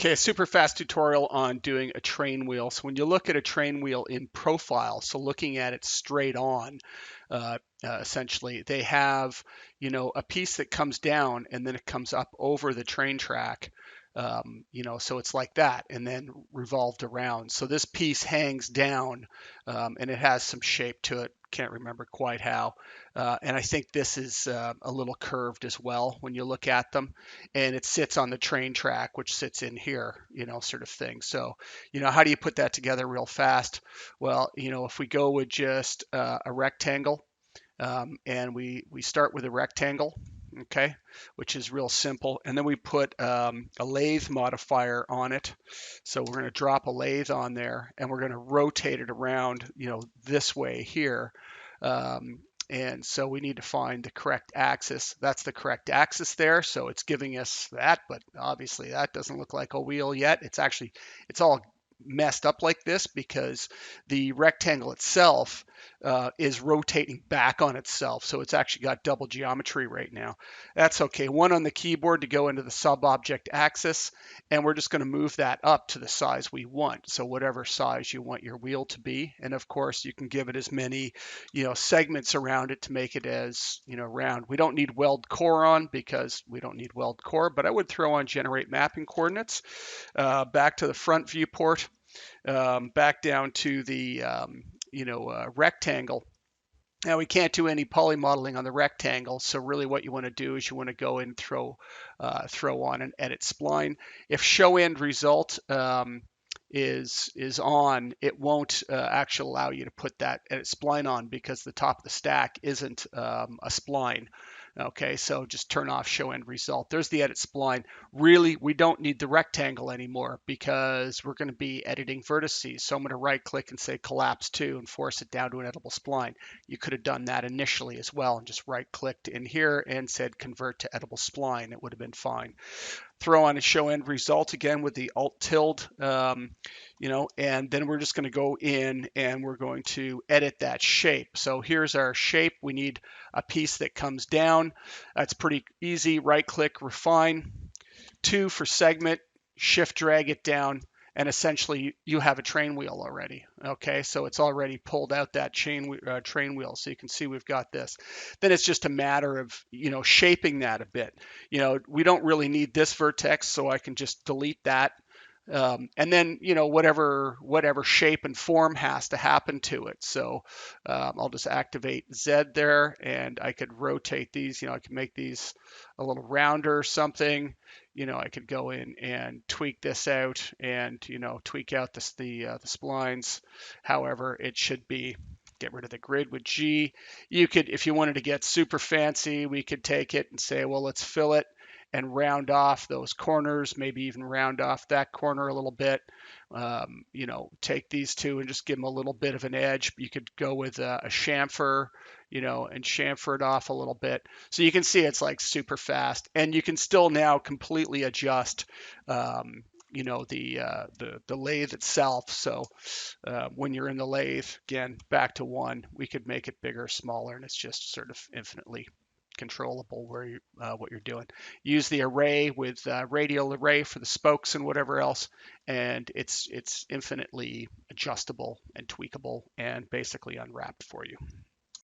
Okay, a super fast tutorial on doing a train wheel. So when you look at a train wheel in profile, so looking at it straight on, essentially, they have, a piece that comes down and then it comes up over the train track. So it's like that and then revolved around. So this piece hangs down and it has some shape to it. Can't remember quite how. And I think this is a little curved as well when you look at them, and it sits on the train track, which sits in here, sort of thing. So, how do you put that together real fast? Well, if we go with just a rectangle, and we start with a rectangle, okay, which is real simple, and then we put a lathe modifier on it. So we're going to drop a lathe on there, and we're going to rotate it around, this way here. And so we need to find the correct axis. That's the correct axis there. So it's giving us that, but obviously that doesn't look like a wheel yet. It's all messed up like this because the rectangle itself is rotating back on itself. So it's actually got double geometry right now. That's okay. One on the keyboard to go into the sub-object axis, and we're just going to move that up to the size we want. So whatever size you want your wheel to be. And of course, you can give it as many, segments around it to make it as, round. We don't need weld core on because we don't need weld core, but I would throw on generate mapping coordinates, back to the front viewport, back down to the rectangle. Now we can't do any poly modeling on the rectangle, so really what you want to do is you want to go and throw on an edit spline. If show end result is on, it won't actually allow you to put that edit spline on because the top of the stack isn't a spline. Okay, so just turn off show end result. There's the edit spline. Really, we don't need the rectangle anymore because we're going to be editing vertices. So I'm going to right click and say collapse to and force it down to an editable spline. You could have done that initially as well and just right clicked in here and said convert to editable spline. It would have been fine. Throw on a show end result again with the alt tilde, and then we're just going to go in and we're going to edit that shape. So here's our shape. We need a piece that comes down. That's pretty easy. Right click, refine. 2 for segment, shift drag it down, and essentially you have a train wheel already. Okay, so it's already pulled out that train wheel. So you can see we've got this. Then it's just a matter of, shaping that a bit. We don't really need this vertex, so I can just delete that. And then, whatever shape and form has to happen to it. So I'll just activate Z there, and I could rotate these. I could make these a little rounder or something. I could go in and tweak this out and, tweak out the splines. However, it should be. Get rid of the grid with G. You could, if you wanted to get super fancy, we could take it and say, well, let's fill it and round off those corners, maybe even round off that corner a little bit. Take these two and just give them a little bit of an edge. You could go with a chamfer, and chamfer it off a little bit. So you can see it's like super fast, and you can still now completely adjust, the lathe itself. So when you're in the lathe, again, back to 1, we could make it bigger, smaller, and it's just sort of infinitely controllable what you're doing. Use the array with radial array for the spokes and whatever else, and it's infinitely adjustable and tweakable and basically unwrapped for you.